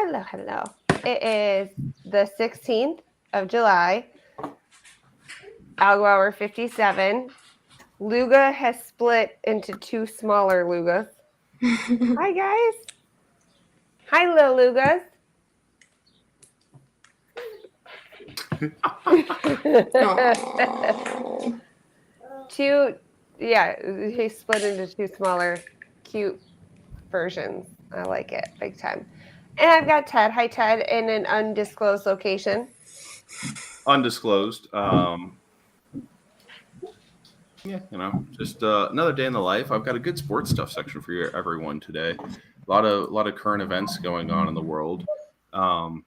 Hello. It is the 16th of July. Algo hour 57. Luga has split into two smaller Lugas. Hi, guys. Hi, little Lugas. He split into two smaller, cute versions. I like it big time. And I've got Ted. Hi, Ted, in an undisclosed location. Undisclosed. Yeah, just another day in the life. I've got a good sports stuff section for you, everyone today. A lot of current events going on in the world, and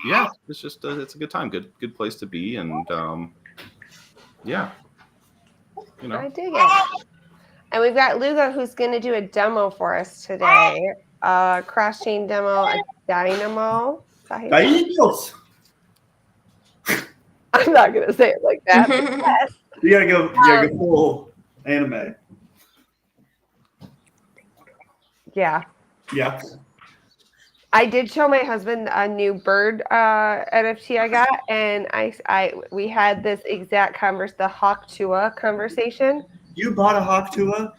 yeah, it's just it's a good time, good place to be, and yeah, I dig it. And we've got Luga who's going to do a demo for us today. Cross chain demo, a dynamo. Dynamos. I'm not going to say it like that. Yes. You gotta go full anime. Yeah. Yeah. I did show my husband a new bird NFT I got, and we had this exact the Hawk Tua conversation. You bought a Hawk Tua?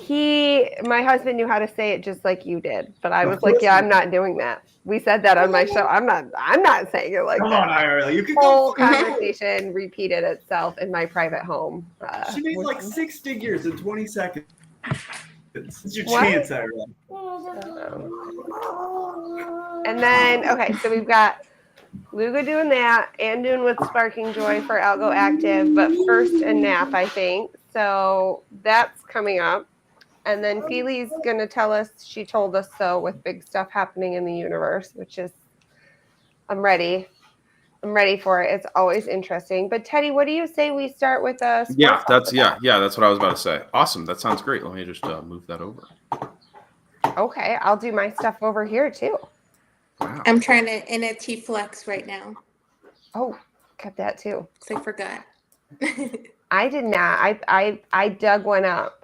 My husband knew how to say it just like you did, but I was like, yeah, I'm not doing that. We said that on my show. I'm not saying it like that. Come on, Ira. You could whole conversation repeated itself in my private home. She made like 6 figures in 20 seconds. It's your What? chance, Ira. And then, okay, so we've got Luga doing that and doing with Sparking Joy for Algo Active, but first a nap, I think. So that's coming up. And then Feely's going to tell us, she told us so, with big stuff happening in the universe, which is, I'm ready. I'm ready for it. It's always interesting. But Teddy, what do you say we start with that's what I was about to say. Awesome. That sounds great. Let me just move that over. Okay, I'll do my stuff over here too. Wow. I'm trying to NFT flex right now. Oh, got that too. So I forgot. I did not. I dug one up.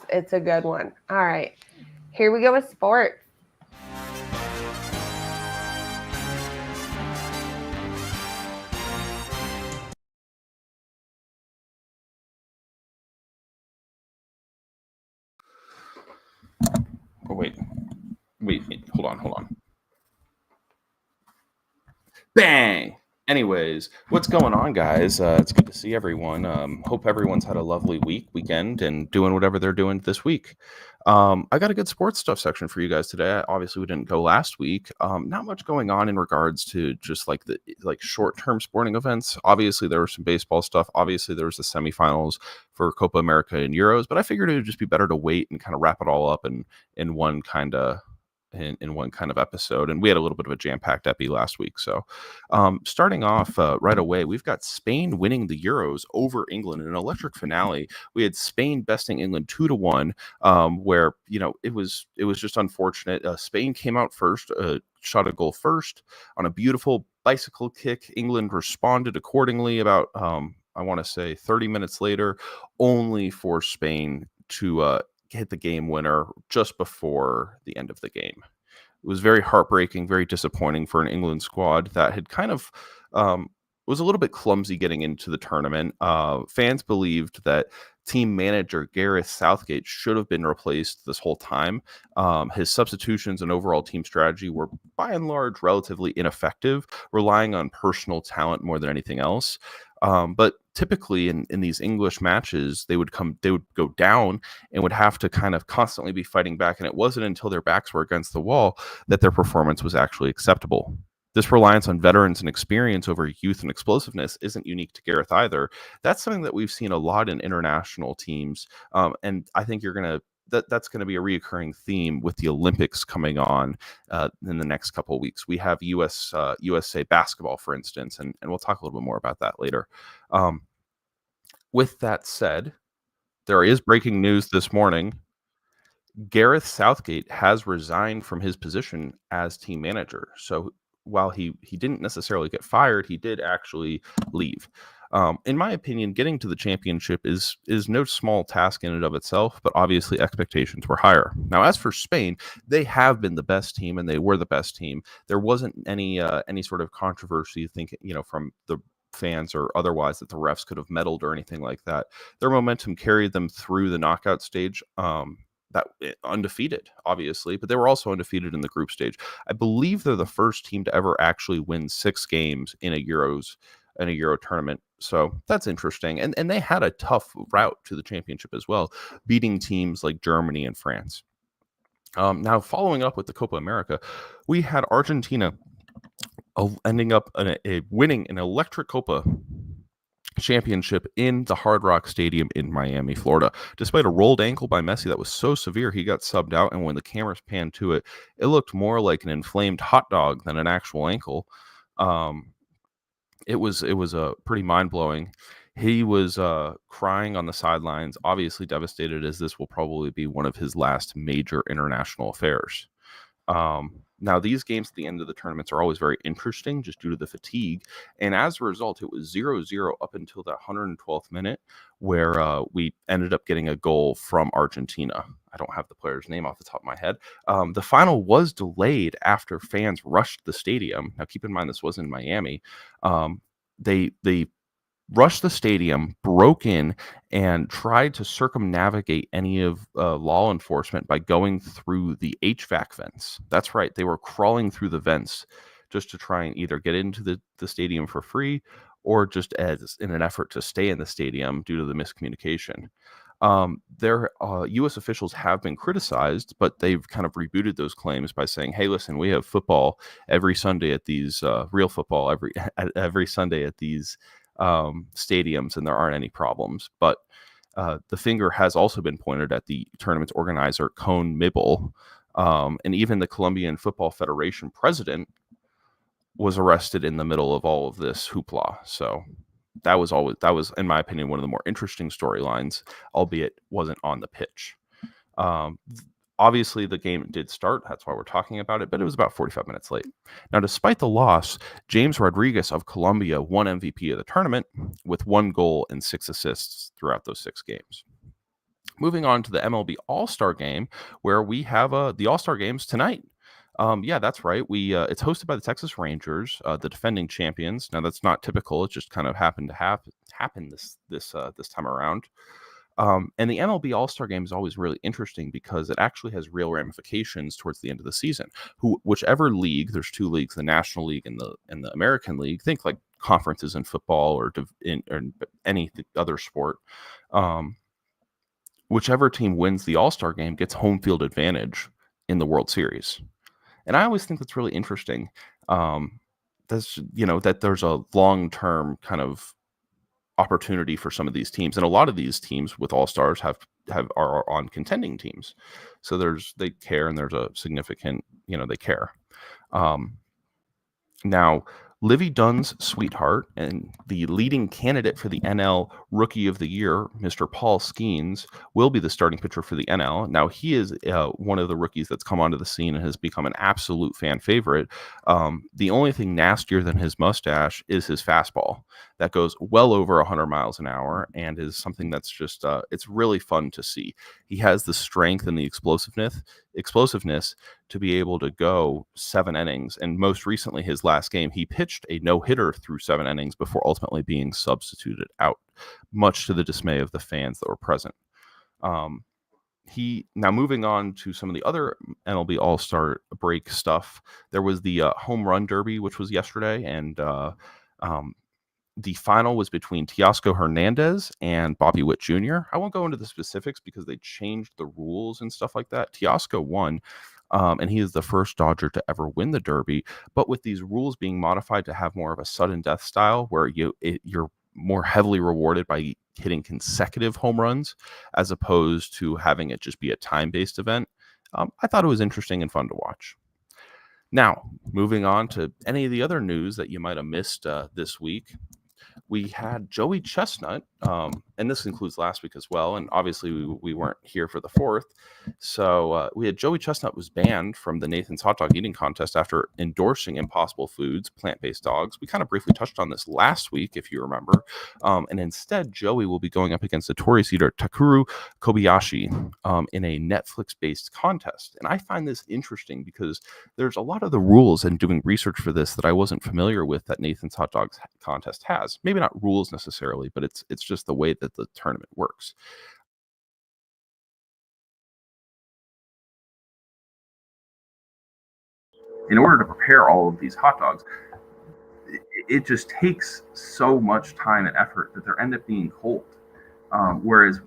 It's a good one. All right. Here we go with sports. Oh, wait. Hold on. Bang! Anyways, what's going on, guys? It's good to see everyone. Hope everyone's had a lovely weekend, and doing whatever they're doing this week. I got a good sports stuff section for you guys today. Obviously, we didn't go last week. Not much going on in regards to just like the short-term sporting events. Obviously, there was some baseball stuff. Obviously, there was the semifinals for Copa America and Euros. But I figured it would just be better to wait and kind of wrap it all up in one kind of episode. And we had a little bit of a jam-packed epi last week. So starting off right away, we've got Spain winning the Euros over England in an electric finale. We had Spain besting England 2-1, where it was just unfortunate. Spain came out first, shot a goal first on a beautiful bicycle kick. England responded accordingly about I want to say 30 minutes later, only for Spain to hit the game winner just before the end of the game. It was very heartbreaking, very disappointing for an England squad that had kind of was a little bit clumsy getting into the tournament. Fans believed that team manager Gareth Southgate should have been replaced this whole time. His substitutions and overall team strategy were by and large relatively ineffective, relying on personal talent more than anything else. But typically in these English matches, they would go down and would have to kind of constantly be fighting back. And it wasn't until their backs were against the wall that their performance was actually acceptable. This reliance on veterans and experience over youth and explosiveness isn't unique to Gareth either. That's something that we've seen a lot in international teams. And I think that's going to be a reoccurring theme with the Olympics coming on in the next couple of weeks. We have USA basketball, for instance, and we'll talk a little bit more about that later. With that said, there is breaking news this morning. Gareth Southgate has resigned from his position as team manager. So while he didn't necessarily get fired, he did actually leave. In my opinion, getting to the championship is no small task in and of itself, but obviously expectations were higher. Now, as for Spain, they have been the best team, and they were the best team. There wasn't any sort of controversy, from the fans or otherwise, that the refs could have meddled or anything like that. Their momentum carried them through the knockout stage. Undefeated, obviously, but they were also undefeated in the group stage. I believe they're the first team to ever actually win 6 games in a Euro tournament. So that's interesting. And they had a tough route to the championship as well, beating teams like Germany and France. Now, following up with the Copa America, we had Argentina ending up winning an Electric Copa championship in the Hard Rock Stadium in Miami, Florida. Despite a rolled ankle by Messi that was so severe he got subbed out, and when the cameras panned to it, it looked more like an inflamed hot dog than an actual ankle. It was pretty mind-blowing. He was crying on the sidelines, obviously devastated, as this will probably be one of his last major international affairs. Now, these games at the end of the tournaments are always very interesting just due to the fatigue. And as a result, it was 0-0 up until that 112th minute, where we ended up getting a goal from Argentina. I don't have the player's name off the top of my head. The final was delayed after fans rushed the stadium. Now, keep in mind, this was in Miami. They rushed the stadium, broke in, and tried to circumnavigate any of law enforcement by going through the HVAC vents. That's right. They were crawling through the vents just to try and either get into the stadium for free or just as in an effort to stay in the stadium due to the miscommunication. Their U.S. officials have been criticized, but they've kind of rebooted those claims by saying, "Hey, listen, we have football every Sunday at these real football every Sunday at these stadiums, and there aren't any problems." But the finger has also been pointed at the tournament's organizer, Cone Mibble, and even the Colombian Football Federation president was arrested in the middle of all of this hoopla. So that was, in my opinion, one of the more interesting storylines, albeit wasn't on the pitch. Obviously, the game did start. That's why we're talking about it, but it was about 45 minutes late. Now, despite the loss, James Rodriguez of Colombia won MVP of the tournament with 1 goal and 6 assists throughout those 6 games. Moving on to the MLB All-Star Game, where we have the All-Star Games tonight. Yeah, that's right. It's hosted by the Texas Rangers, the defending champions. Now, that's not typical. It just kind of happened to happen this time around. And the MLB All-Star Game is always really interesting because it actually has real ramifications towards the end of the season. Whichever league, there's 2 leagues, the National League and the American League. Think like conferences in football or any other sport. Whichever team wins the All-Star Game gets home field advantage in the World Series. And I always think that's really interesting. That there's a long-term kind of opportunity for some of these teams, and a lot of these teams with all-stars are on contending teams, so they care, and there's a significant they care. Now, Livy Dunn's sweetheart and the leading candidate for the NL Rookie of the Year, Mr. Paul Skeens, will be the starting pitcher for the NL. Now, he is one of the rookies that's come onto the scene and has become an absolute fan favorite. The only thing nastier than his mustache is his fastball that goes well over 100 miles an hour and is something that's just it's really fun to see. He has the strength and the explosiveness to be able to go 7 innings. And most recently, his last game, he pitched a no-hitter through 7 innings before ultimately being substituted out, much to the dismay of the fans that were present. Now moving on to some of the other MLB All-Star break stuff, there was the home run derby, which was yesterday, and the final was between Teoscar Hernandez and Bobby Witt Jr. I won't go into the specifics because they changed the rules and stuff like that. Teoscar won, and he is the first Dodger to ever win the Derby. But with these rules being modified to have more of a sudden death style, where you're more heavily rewarded by hitting consecutive home runs as opposed to having it just be a time-based event, I thought it was interesting and fun to watch. Now, moving on to any of the other news that you might have missed this week, we had Joey Chestnut and this includes last week as well. And obviously, we weren't here for the 4th. So we had Joey Chestnut was banned from the Nathan's Hot Dog Eating Contest after endorsing Impossible Foods, plant-based dogs. We kind of briefly touched on this last week, if you remember. And instead, Joey will be going up against notorious eater Takuru Kobayashi in a Netflix-based contest. And I find this interesting because there's a lot of the rules and doing research for this that I wasn't familiar with that Nathan's Hot Dogs Contest has. Maybe not rules necessarily, but it's just the way that the tournament works. In order to prepare all of these hot dogs, it just takes so much time and effort that they end up being cold. Whereas,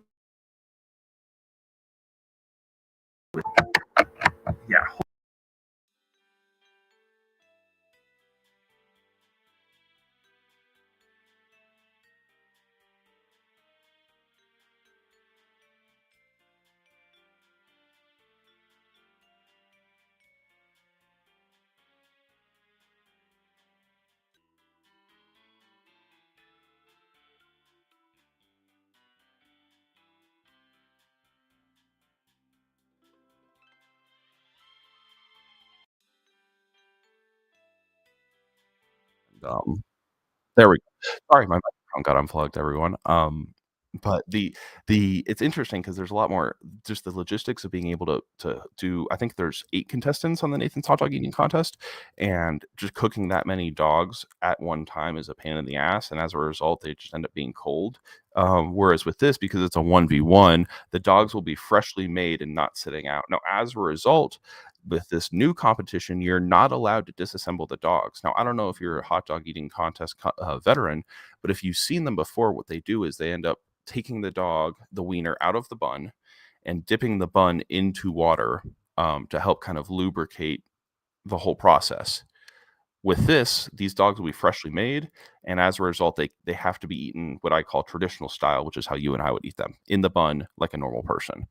yeah. There we go. Sorry, my microphone got unplugged, everyone. But it's interesting because there's a lot more just the logistics of being able to do. I think there's 8 contestants on the Nathan's Hot Dog Eating Contest, and just cooking that many dogs at one time is a pain in the ass, and as a result, they just end up being cold. Whereas with this, because it's a 1v1, the dogs will be freshly made and not sitting out. Now, as a result, with this new competition, you're not allowed to disassemble the dogs. Now, I don't know if you're a hot dog eating contest veteran, but if you've seen them before, what they do is they end up taking the wiener out of the bun and dipping the bun into water to help kind of lubricate the whole process. With this, these dogs will be freshly made, and as a result, they have to be eaten what I call traditional style, which is how you and I would eat them, in the bun like a normal person.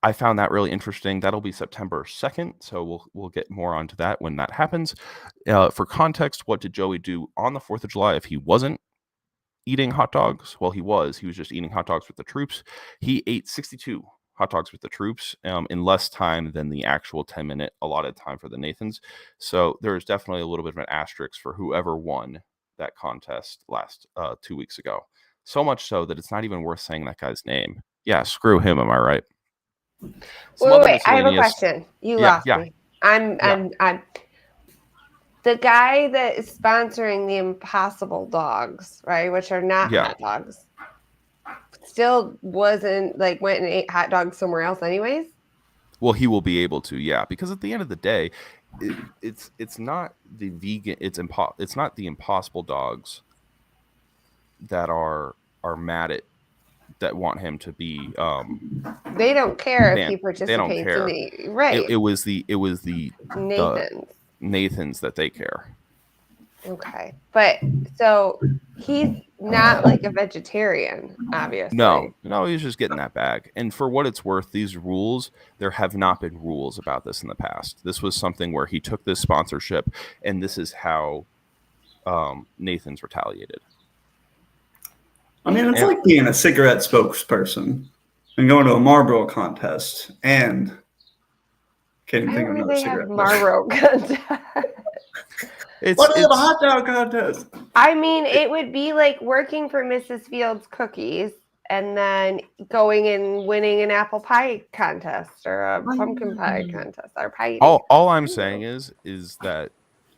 I found that really interesting. That'll be September 2nd, so we'll get more onto that when that happens. For context, what did Joey do on the 4th of July if he wasn't eating hot dogs? Well, he was just eating hot dogs with the troops. He ate 62 hot dogs with the troops in less time than the actual 10-minute allotted time for the Nathans. So there's definitely a little bit of an asterisk for whoever won that contest last 2 weeks ago. So much so that it's not even worth saying that guy's name. Yeah, screw him, am I right? Wait, I have a question. You lost me. I'm the guy that is sponsoring the Impossible Dogs, right? Which are not hot dogs. Still went and ate hot dogs somewhere else anyways. Well, he will be able to, because at the end of the day, it's not the vegan, it's not the Impossible Dogs that are mad at, that want him to be they don't care if he participates. They don't care. Right. It was the Nathans that they care. Okay. But so he's not like a vegetarian, obviously. No, he's just getting that bag. And for what it's worth, these rules, there have not been rules about this in the past. This was something where he took this sponsorship, and this is how Nathan's retaliated. I mean, it's like being a cigarette spokesperson and going to a Marlboro contest and can't even think of another cigarette. Marlboro contest. What is a hot dog contest? I mean, it would be like working for Mrs. Fields Cookies and then going and winning an apple pie contest or a pumpkin pie contest or pie. All I'm saying is that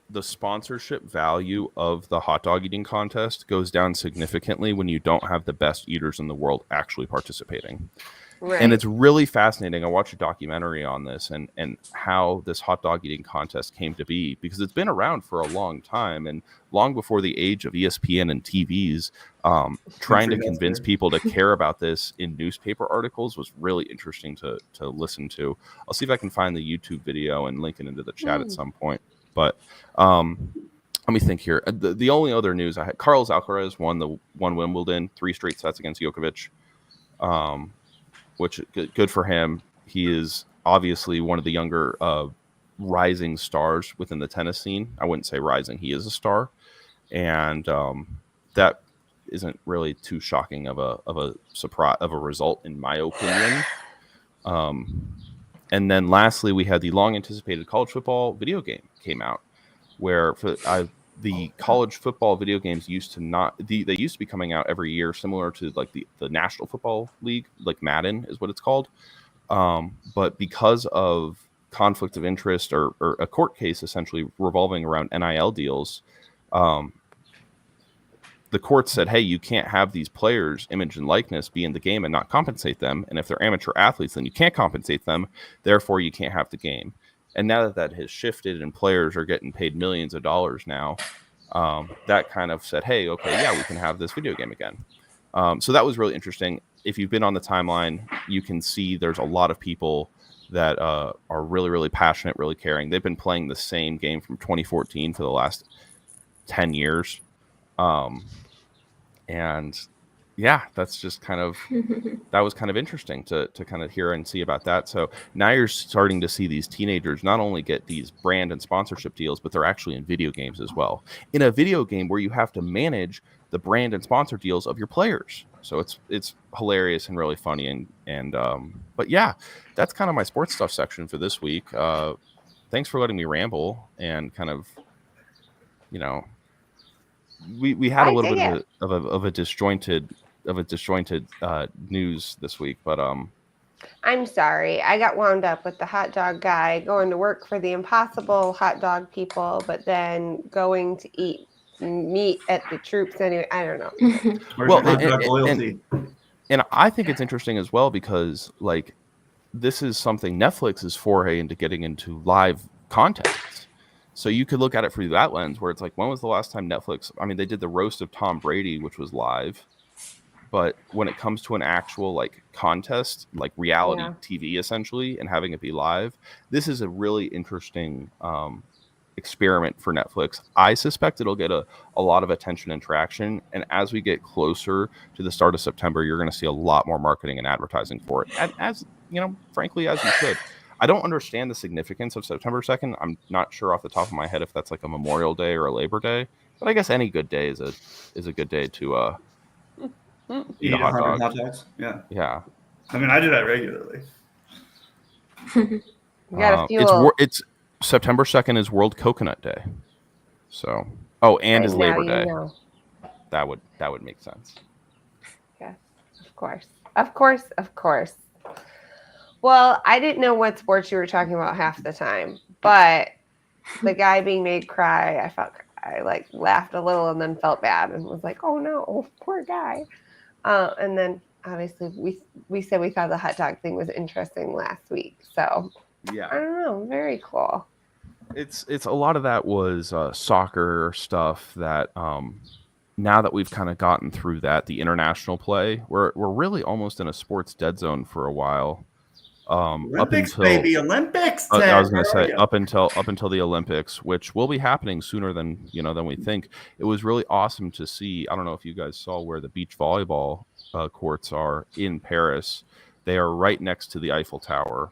the sponsorship value of the hot dog eating contest goes down significantly when you don't have the best eaters in the world actually participating. Right. And it's really fascinating. I watched a documentary on this and how this hot dog eating contest came to be, because it's been around for a long time, and long before the age of ESPN and TVs, trying to convince people to care about this in newspaper articles was really interesting to listen to. I'll see if I can find the YouTube video and link it into the chat at some point. But let me think here. The only other news I had, Carlos Alcaraz won Wimbledon 3 straight sets against Djokovic, which good for him. He is obviously one of the younger rising stars within the tennis scene. I wouldn't say rising; he is a star, and that isn't really too shocking of a surprise of a result in my opinion. And then lastly, we had the long anticipated college football video game came out, where the college football video games used to they used to be coming out every year, similar to like the National Football League, like Madden is what it's called. But because of conflict of interest or a court case essentially revolving around NIL deals, the court said, hey, you can't have these players' image and likeness be in the game and not compensate them. And if they're amateur athletes, then you can't compensate them. Therefore, you can't have the game. And now that has shifted and players are getting paid millions of dollars now, that kind of said, hey, okay, yeah, we can have this video game again. So that was really interesting. If you've been on the timeline, you can see there's a lot of people that are really, really passionate, really caring. They've been playing the same game from 2014 for the last 10 years. And yeah, that's just kind of, that was kind of interesting to kind of hear and see about that. So now you're starting to see these teenagers not only get these brand and sponsorship deals, but they're actually in video games as well. In a video game where you have to manage the brand and sponsor deals of your players. So it's hilarious and really funny. And but yeah, that's kind of my sports stuff section for this week. Thanks for letting me ramble and kind of, you know, we had a little bit of a disjointed news this week, but I'm sorry, I got wound up with the hot dog guy going to work for the Impossible hot dog people, but then going to eat meat at the troops anyway. I don't know. Well, hot dog loyalty. And I think it's interesting as well because like this is something Netflix is foray into getting into live content. So you could look at it through that lens where it's like, when was the last time Netflix? I mean, they did the roast of Tom Brady, which was live. But when it comes to an actual like contest, like reality TV essentially, and having it be live, this is a really interesting experiment for Netflix. I suspect it'll get a lot of attention and traction. And as we get closer to the start of September, you're going to see a lot more marketing and advertising for it. And as you know, frankly, as you should. I don't understand the significance of September 2nd. I'm not sure off the top of my head if that's like a Memorial Day or a Labor Day, but I guess any good day is a good day to eat a hot dog. Hot dogs. Yeah. Yeah. I mean, I do that regularly. You gotta fuel. It's September 2nd is World Coconut Day. So, and is Labor Day. Know. That would make sense. Yes, of course. Well, I didn't know what sports you were talking about half the time, but the guy being made cry, I like laughed a little and then felt bad and was like, oh no, poor guy. And then obviously we said we thought the hot dog thing was interesting last week. So yeah, I don't know, very cool. It's a lot of that was soccer stuff that now that we've kind of gotten through that, the international play, we're really almost in a sports dead zone for a while. Olympics, up until, baby, Olympics. I was going to say up until the Olympics, which will be happening sooner than we think. It was really awesome to see. I don't know if you guys saw where the beach volleyball courts are in Paris. They are right next to the Eiffel Tower.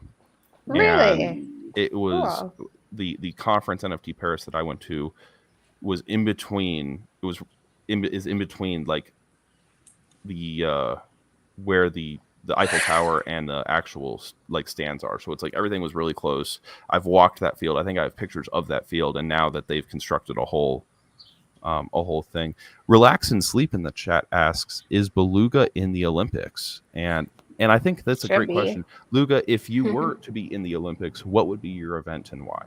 Really? And it was cool. The conference NFT Paris that I went to was in between. Is in between like the where the Eiffel Tower and the actual like stands are. So it's like everything was really close. I've walked that field. I think I have pictures of that field. And now that they've constructed a whole thing. Relax and Sleep in the chat asks, is Beluga in the Olympics? And I think that's a great question. Luga, if you were to be in the Olympics, what would be your event and why?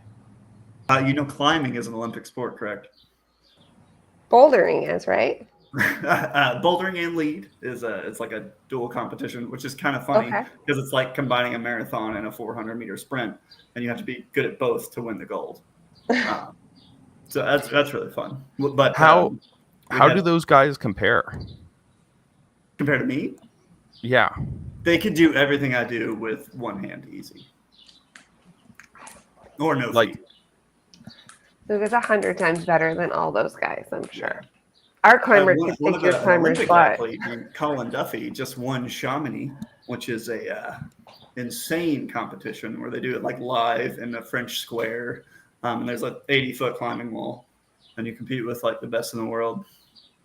Climbing is an Olympic sport, correct? Bouldering is, right? Bouldering and lead is it's like a dual competition, which is kind of funny because it's like combining a marathon and a 400-meter sprint, and you have to be good at both to win the gold. So that's really fun. But how do those guys compare? Compared to me? Yeah, they could do everything I do with one hand, easy, or no feet. Luga's 100 times better than all those guys, I'm sure. Our climber could take your climber's butt. Colin Duffy just won Chamonix, which is a insane competition where they do it like live in the French Square. And there's an 80-foot climbing wall, and you compete with like the best in the world.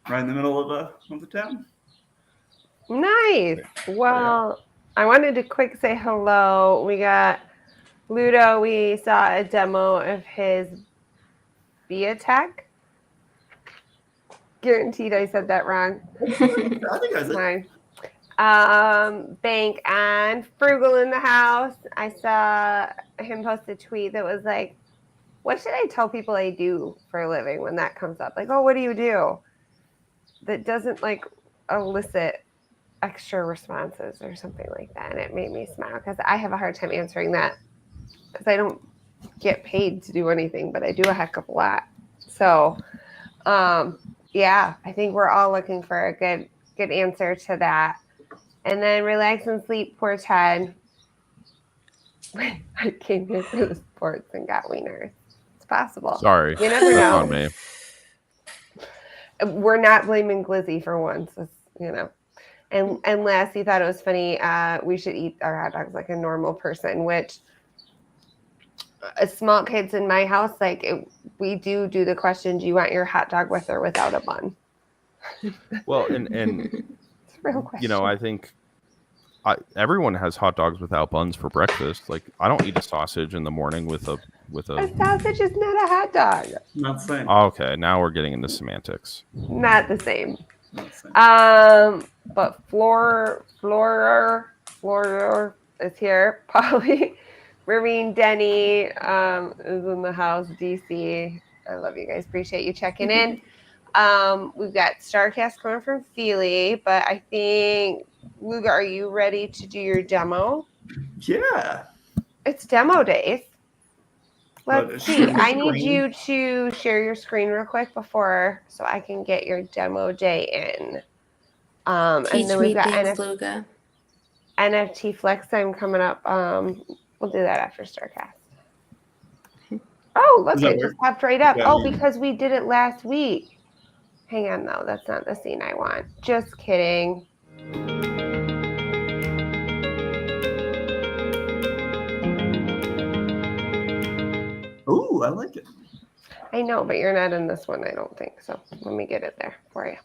right in the middle of the town. Nice. Well, I wanted to quick say hello. We got Ludo. We saw a demo of his Tech. Guaranteed I said that wrong. I think I said. Fine. Bank and Frugal in the house. I saw him post a tweet that was like, what should I tell people I do for a living when that comes up? Like, oh, what do you do? That doesn't like elicit extra responses or something like that. And it made me smile because I have a hard time answering that because I don't get paid to do anything, but I do a heck of a lot. So, yeah, I think we're all looking for a good answer to that. And then relax and sleep, poor Ted. I came here for the sports and got wieners. It's possible. Sorry. You never That's know. on me. We're not blaming Glizzy for once. It's, you know. And last, he thought it was funny. We should eat our hot dogs like a normal person, which small kids in my house, we do the question, do you want your hot dog with or without a bun? Well, and it's a real question. You know, I think everyone has hot dogs without buns for breakfast. Like, I don't eat a sausage in the morning with a. A sausage is not a hot dog. Not the same. Okay, now we're getting into semantics. Not the same. Not the same. But Florer is here. Polly, Marine, Denny is in the house. DC, I love you guys. Appreciate you checking in. We've got Starcast coming from Feely, but I think Luga, are you ready to do your demo? Yeah. It's demo days. Let's see. I need screen. you to share your screen real quick so I can get your demo day in. And then we've got Luga. NFT Flex time coming up. We'll do that after Starcast. Oh, look, it just popped right up. Oh, because we did it last week. Hang on, though. That's not the scene I want. Just kidding. Ooh, I like it. I know, but you're not in this one, I don't think. So let me get it there for you.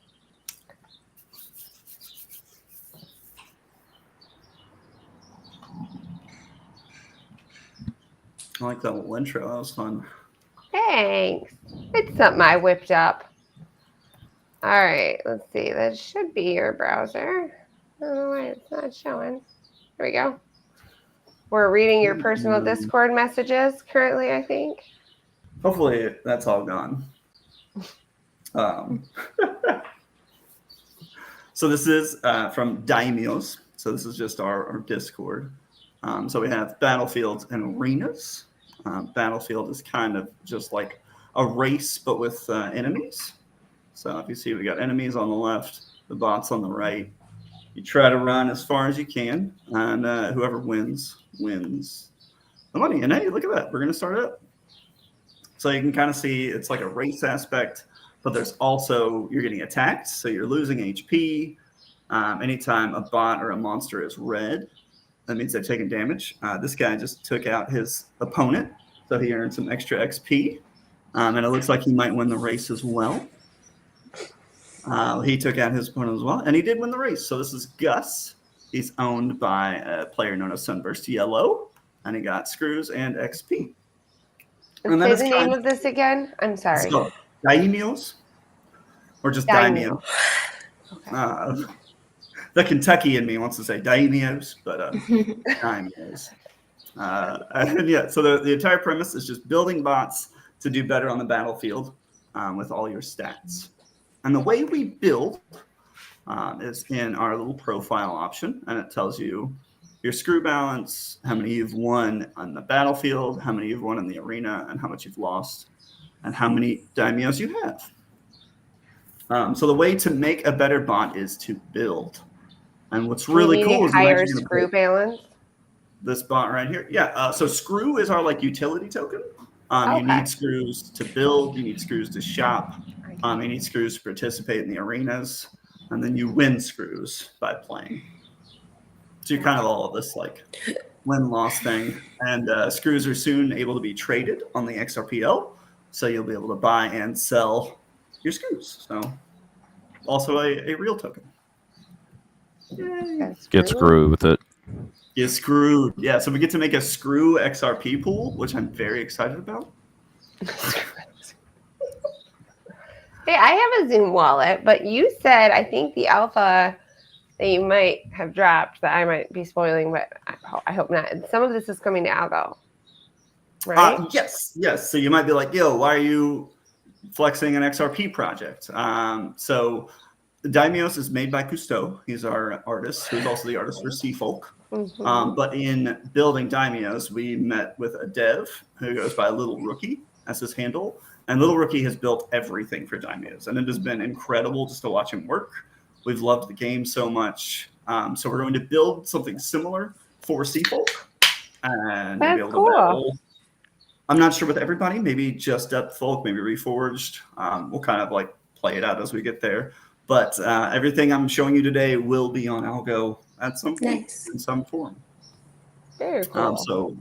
I like that little intro. That was fun. Thanks. It's something I whipped up. All right, let's see. That should be your browser. I don't know why it's not showing. Here we go. We're reading your personal Discord messages currently, I think. Hopefully that's all gone. So this is from Daimios. So this is just our Discord. So we have battlefields and arenas. Battlefield is kind of just like a race, but with enemies. So if you see, we got enemies on the left, the bots on the right. You try to run as far as you can, and whoever wins the money. And hey, look at that. We're going to start it up. So you can kind of see it's like a race aspect, but there's also, you're getting attacked, so you're losing HP. Anytime a bot or a monster is red, that means they've taken damage. This guy just took out his opponent, so he earned some extra XP. And it looks like he might win the race as well. He took out his opponent as well, and he did win the race. So this is Gus. He's owned by a player known as Sunburst Yellow, and he got screws and XP. And say the name of this again? I'm sorry. It's called Daimios, or just Daimyo. Okay. The Kentucky in me wants to say Daimios, but Daimios. And yeah, so the entire premise is just building bots to do better on the battlefield with all your stats. And the way we build is in our little profile option, and it tells you your screw balance, how many you've won on the battlefield, how many you've won in the arena, and how much you've lost, and how many daimios you have. So the way to make a better bot is to build. And what's really cool is higher screw balance. This bot right here. Yeah. So screw is our like utility token. You need screws to build. You need screws to shop. You need screws to participate in the arenas. And then you win screws by playing. So you're kind of all of this like win-loss thing. And screws are soon able to be traded on the XRPL. So you'll be able to buy and sell your screws. So also a real token. Get screwed with it. Get screwed. Yeah, so we get to make a screw XRP pool, which I'm very excited about. Hey, I have a Zoom wallet, but you said I think the alpha that you might have dropped that I might be spoiling, but I hope not. And some of this is coming to Algo, right? Yes. So you might be like, yo, why are you flexing an XRP project? So Daimios is made by Cousteau. He's our artist, who's also the artist for Sea Folk. Mm-hmm. But in building Daimios, we met with a dev who goes by Little Rookie as his handle. And Little Rookie has built everything for Daimios. And it has been incredible just to watch him work. We've loved the game so much. So we're going to build something similar for Sea Folk. And That's be able cool. to battle. I'm not sure with everybody, maybe just Depth Folk, maybe Reforged. We'll kind of like play it out as we get there. But everything I'm showing you today will be on Algo at some point in some form. Very cool. So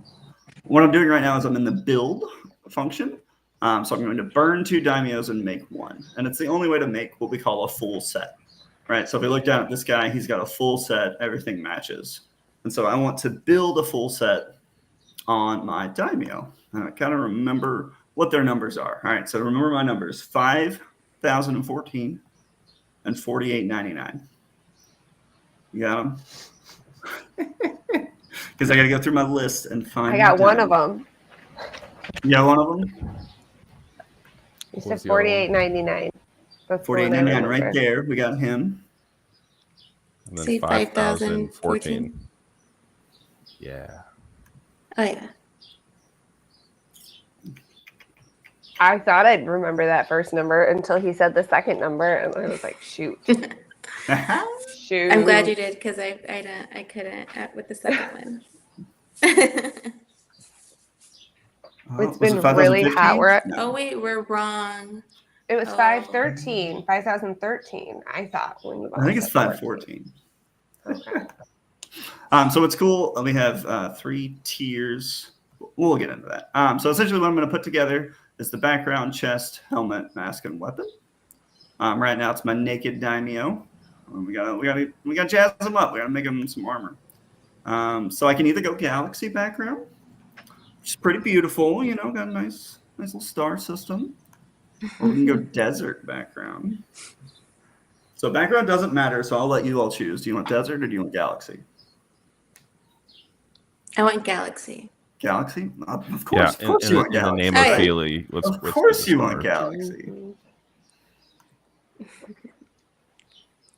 what I'm doing right now is I'm in the build function. So I'm going to burn 2 daimios and make 1. And it's the only way to make what we call a full set. Right? So if we look down at this guy, he's got a full set. Everything matches. And so I want to build a full set on my daimyo. And I kind of remember what their numbers are. All right, so remember my numbers: 5,014 and 48.99. You got them? Because I got to go through my list and find. I got one of them. You got one of them? You said 48.99. That's 48.99 right there. We got him. And then Say 5,014. Yeah. Oh, yeah. I thought I'd remember that first number until he said the second number, and I was like, shoot. Shoot. I'm glad you did, because I couldn't with the second one. It's been really hot. We're at, Oh, wait, we're wrong. it was 513, 5,013, I thought. I think it's 514. Okay. So it's cool. We have 3 tiers. We'll get into that. So essentially what I'm going to put together is the background, chest, helmet, mask, and weapon. Right now it's my naked daimyo. We gotta jazz them up. We gotta make them some armor. So I can either go galaxy background, which is pretty beautiful. You know, got a nice little star system, or we can go desert background. So background doesn't matter. So I'll let you all choose. Do you want desert or do you want galaxy? I want galaxy. Galaxy? Of course, Yeah, of course you want in the galaxy. name Oh, of yeah. Feely. Of course you want galaxy.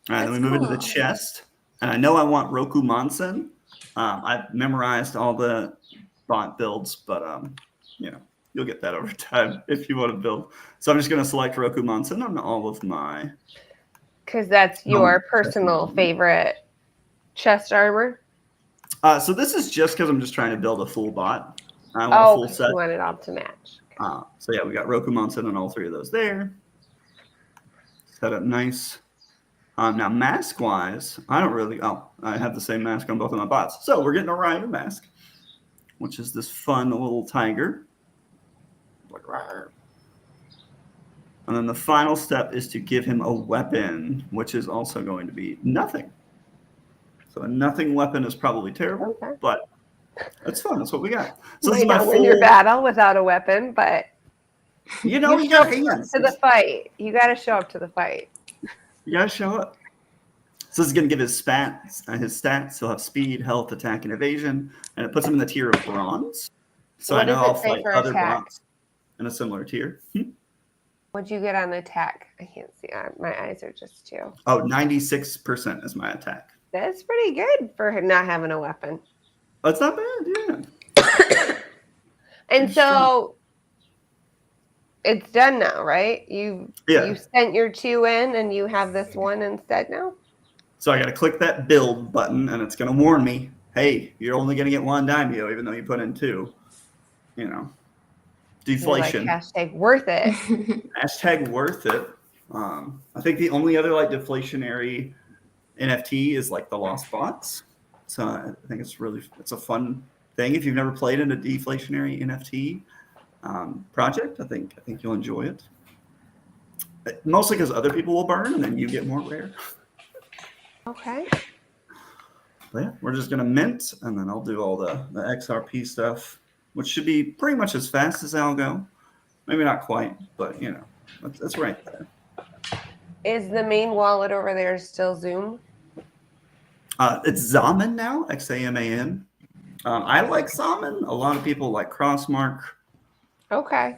All right, then we move into the chest. And I know I want Roku Monsen. I've memorized all the bot builds, but you know, you'll get that over time if you want to build. So I'm just going to select Roku Monsen on all of my. Because that's your personal favorite chest armor. So this is just because I'm just trying to build a full bot. I want a full set. You want it all to match. Okay. So yeah, we got Roku Monsen on all 3 of those there. Set up nice. Now mask-wise, I don't really. I have the same mask on both of my bots. So we're getting a Rider mask, which is this fun little tiger. Like, rawr. And then the final step is to give him a weapon, which is also going to be nothing. So a nothing weapon is probably terrible, but that's fun. That's what we got. So this is my not win your battle without a weapon, but you know, you got hands to the fight. You got to show up to the fight. You gotta show up. So this is gonna give his stats. He'll have speed, health, attack, and evasion, and it puts him in the tier of bronze. So What I know does it I'll say fight for other attack? bronze in a similar tier. What'd you get on the attack? I can't see. My eyes are just too. Oh, 96% is my attack. That's pretty good for not having a weapon. That's not bad, yeah. And so it's done now, right? You sent your 2 in and you have this one instead now? So I got to click that build button and it's going to warn me, hey, you're only going to get 1 daimyo even though you put in 2. You know, deflation. Like, hashtag worth it. Hashtag worth it. I think the only other like deflationary NFT is like the Lost Bots. So I think it's a fun thing. If you've never played in a deflationary NFT project, I think you'll enjoy it. Mostly because other people will burn, and then you get more rare. Okay. But yeah, we're just gonna mint, and then I'll do all the XRP stuff, which should be pretty much as fast as Algo. Maybe not quite, but you know, that's right there. Is the main wallet over there still Zoom? It's Zaman now, XAMAN. I like Zaman. A lot of people like Crossmark Okay.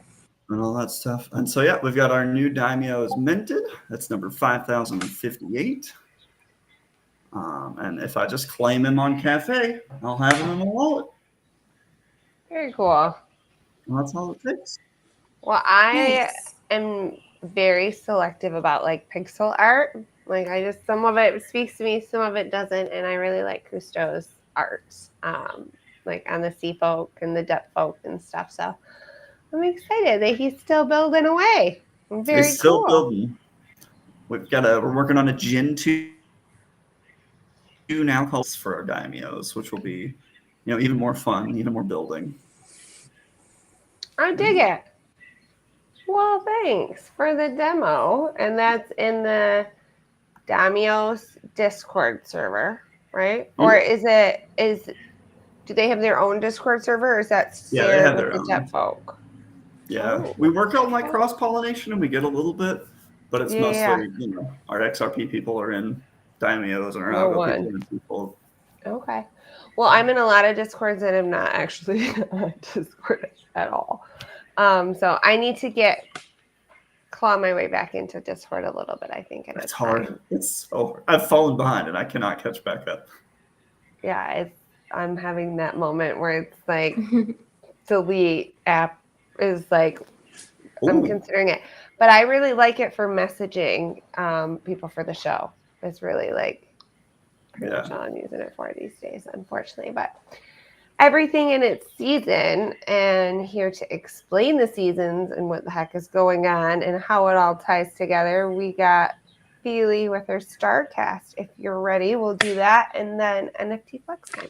and all that stuff. And so yeah, we've got our new daimyos minted. That's number 5058. And if I just claim him on Cafe, I'll have him in my wallet. Very cool. And that's all it takes. Well, I Nice. am very selective about like pixel art. Like some of it speaks to me, some of it doesn't, and I really like Cousteau's art, like on the sea folk and the depth folk and stuff. So I'm excited that he's still building away. Very He's still cool. building. We're working on a Gen 2 now called for our daimyos, which will be, even more fun, even more building. I dig it. Well, thanks for the demo, and that's in the Damios Discord server, right? Mm-hmm. Or do they have their own Discord server, or is that Yeah, they shared have with their the own. Jet folk? Yeah, Oh, we work on like cross pollination, and we get a little bit, but it's mostly our XRP people are in daimyos, and our No Algo people one. are in people. Okay. Well, I'm in a lot of Discords that I'm not actually on Discord at all. So I need to claw my way back into Discord a little bit, I think. It's hard. It's over. I've fallen behind, and I cannot catch back up. Yeah, I'm having that moment where it's like delete app is like I'm considering it, but I really like it for messaging people for the show. It's really like pretty much all I'm using it for these days, unfortunately. But everything in its season, and here to explain the seasons and what the heck is going on and how it all ties together, we got Feely with her StarCast. If you're ready, we'll do that, and then NFT Flex time.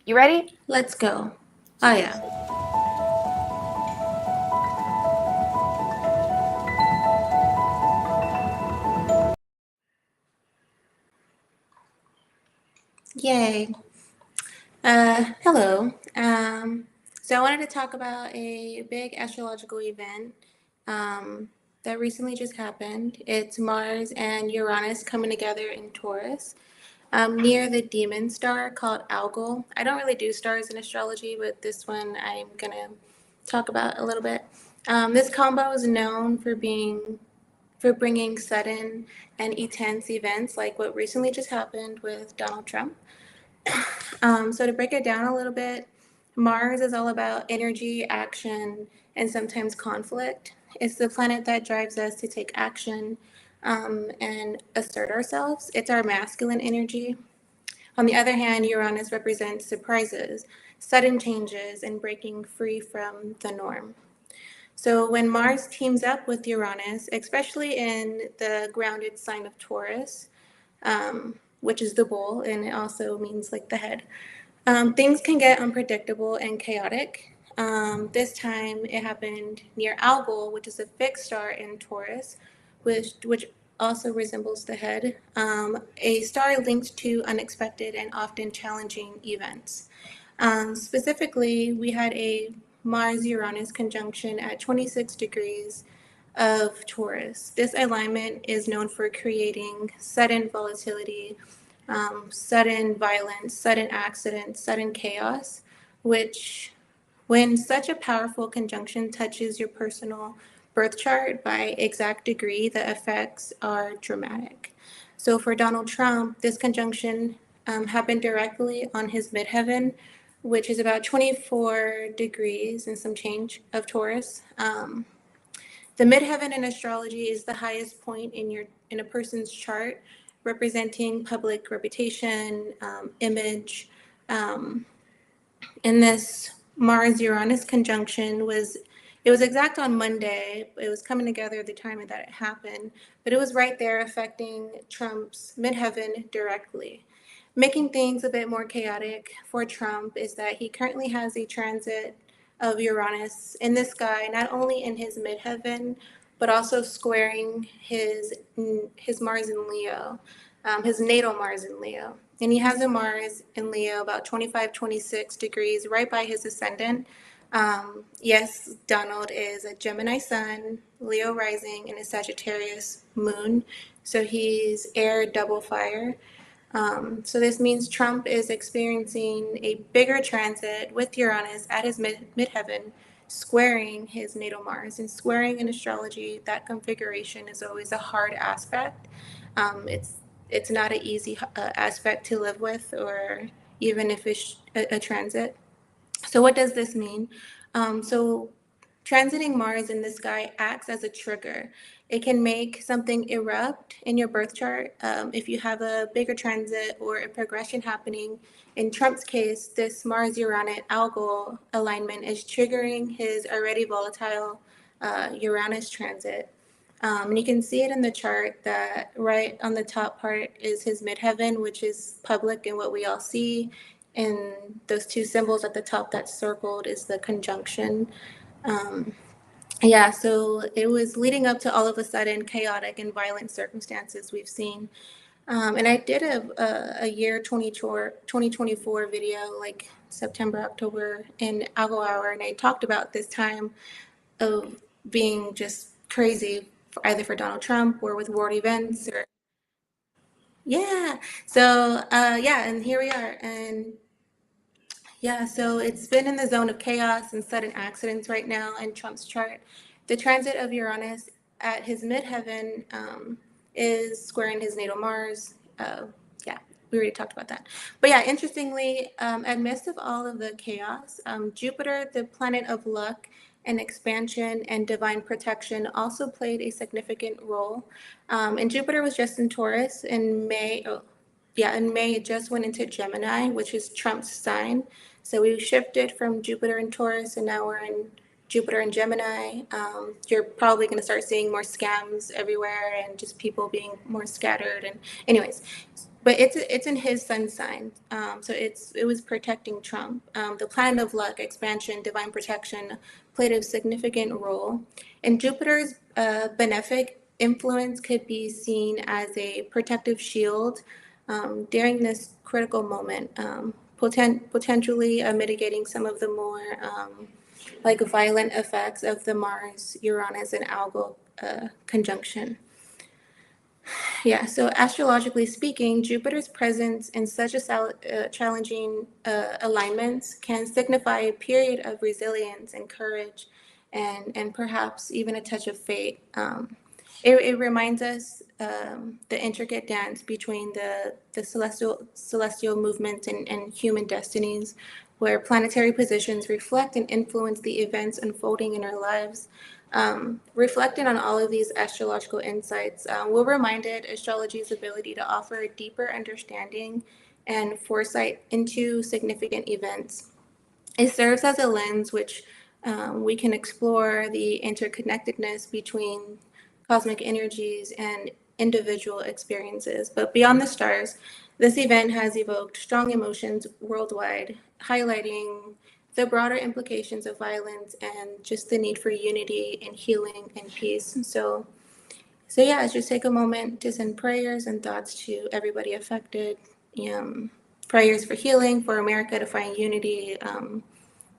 You ready? Let's go. Oh, yeah. Yay. Hello. So I wanted to talk about a big astrological event that recently just happened. It's Mars and Uranus coming together in Taurus near the demon star called Algo. I don't really do stars in astrology, but this one I'm going to talk about a little bit. This combo is known for bringing sudden and intense events like what recently just happened with Donald Trump. So to break it down a little bit, Mars is all about energy, action, and sometimes conflict. It's the planet that drives us to take action and assert ourselves. It's our masculine energy. On the other hand, Uranus represents surprises, sudden changes, and breaking free from the norm. So when Mars teams up with Uranus, especially in the grounded sign of Taurus, which is the bull, and it also means like the head, things can get unpredictable and chaotic. This time it happened near Algol, which is a fixed star in Taurus, which also resembles the head, a star linked to unexpected and often challenging events. Specifically, we had a Mars-Uranus conjunction at 26 degrees of Taurus. This alignment is known for creating sudden volatility, sudden violence, sudden accidents, sudden chaos, which, when such a powerful conjunction touches your personal birth chart by exact degree, the effects are dramatic. So for Donald Trump, this conjunction happened directly on his midheaven, which is about 24 degrees and some change of Taurus. The midheaven in astrology is the highest point in a person's chart, representing public reputation, image. And this Mars-Uranus conjunction was exact on Monday. It was coming together at the time that it happened, but it was right there affecting Trump's midheaven directly. Making things a bit more chaotic for Trump is that he currently has a transit of Uranus in the sky, not only in his midheaven, but also squaring his Mars in Leo, his natal Mars in Leo. And he has a Mars in Leo about 25, 26 degrees right by his ascendant. Yes, Donald is a Gemini sun, Leo rising, and a Sagittarius moon. So he's air double fire. So this means Trump is experiencing a bigger transit with Uranus at his midheaven, squaring his natal Mars. And squaring in astrology, that configuration is always a hard aspect. It's not an easy aspect to live with, or even if it's a transit. So what does this mean? So transiting Mars in the sky acts as a trigger. It can make something erupt in your birth chart. If you have a bigger transit or a progression happening, in Trump's case, this Mars-Uranus Algo alignment is triggering his already volatile Uranus transit. And you can see it in the chart that right on the top part is his midheaven, which is public and what we all see. And those two symbols at the top that's circled is the conjunction. Um, yeah, so it was leading up to all of a sudden chaotic and violent circumstances we've seen. And I did a year 2024 video, like September, October in Algo Hour, and I talked about this time of being just crazy, either for Donald Trump or with world events or yeah. So yeah, and here we are, and yeah, so it's been in the zone of chaos and sudden accidents right now in Trump's chart. The transit of Uranus at his midheaven is squaring his natal Mars. Yeah, we already talked about that. But yeah, interestingly, amidst of all of the chaos, Jupiter, the planet of luck and expansion and divine protection, also played a significant role. And Jupiter was just in Taurus in May. Oh, yeah, in May, it just went into Gemini, which is Trump's sign. So we shifted from Jupiter and Taurus, and now we're in Jupiter and Gemini. You're probably going to start seeing more scams everywhere and just people being more scattered. And anyways, but it's in his sun sign, so it was protecting Trump. The planet of luck, expansion, divine protection played a significant role, and Jupiter's benefic influence could be seen as a protective shield during this critical moment, potentially mitigating some of the more like violent effects of the Mars, Uranus, and Algo conjunction. Yeah, so astrologically speaking, Jupiter's presence in such a challenging alignments can signify a period of resilience and courage, and perhaps even a touch of fate. It reminds us the intricate dance between the celestial movement and human destinies, where planetary positions reflect and influence the events unfolding in our lives. Reflecting on all of these astrological insights, we're reminded astrology's ability to offer a deeper understanding and foresight into significant events. It serves as a lens which we can explore the interconnectedness between cosmic energies and individual experiences. But beyond the stars, this event has evoked strong emotions worldwide, highlighting the broader implications of violence and just the need for unity and healing and peace. So yeah, just take a moment to send prayers and thoughts to everybody affected. Prayers for healing, for America to find unity,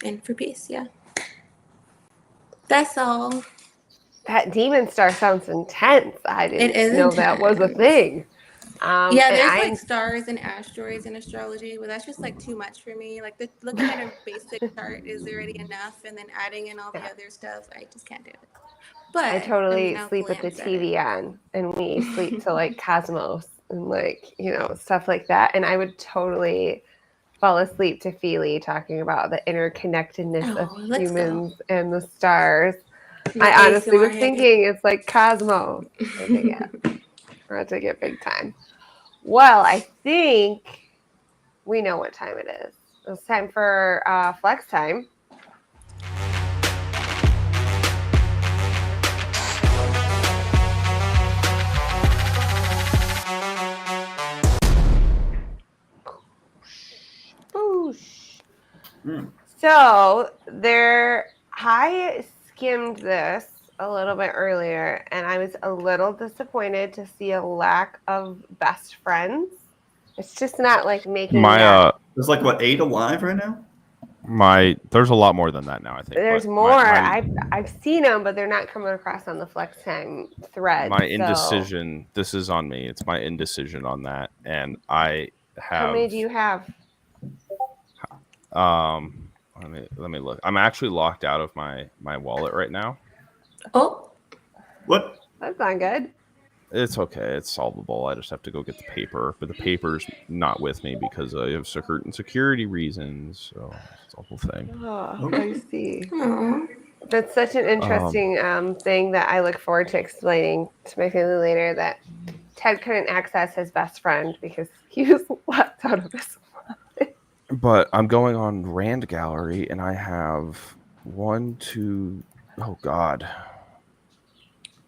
and for peace. Yeah, that's all. That demon star sounds intense. I It didn't is know that was a intense. thing. Yeah, And there's I'm like stars and asteroids in astrology, but that's just like too much for me. Like looking at a basic chart is already enough, and then adding in all the yeah, other stuff, I just can't do it. I But I mean, totally I'll sleep with the glance at it. TV on, and we sleep to like Cosmos and like stuff like that. And I would totally fall asleep to Feely talking about the interconnectedness of Oh, let's go. humans and the stars. The I honestly ASMR was head. thinking it's like Cosmos. Okay, yeah, we're about to get big time. Well, I think we know what time it is. It's time for flex time. Boosh. So I skimmed this a little bit earlier, and I was a little disappointed to see a lack of best friends. It's just not like making that. There's like what 8 alive right now. There's a lot more than that now, I think. There's but more. My I've seen them, but they're not coming across on the Flex Time thread. my indecision. This is on me. It's my indecision on that, and I have. How many do you have? Let me look. I'm actually locked out of my wallet right now. Oh, What? That's not good. It's okay. It's solvable. I just have to go get the paper, but the paper's not with me because I have certain security reasons. So it's a whole thing. Oh, I see. aw. That's such an interesting thing that I look forward to explaining to my family later, that Ted couldn't access his best friend because he was locked out of his wallet. But I'm going on Rand Gallery, and I have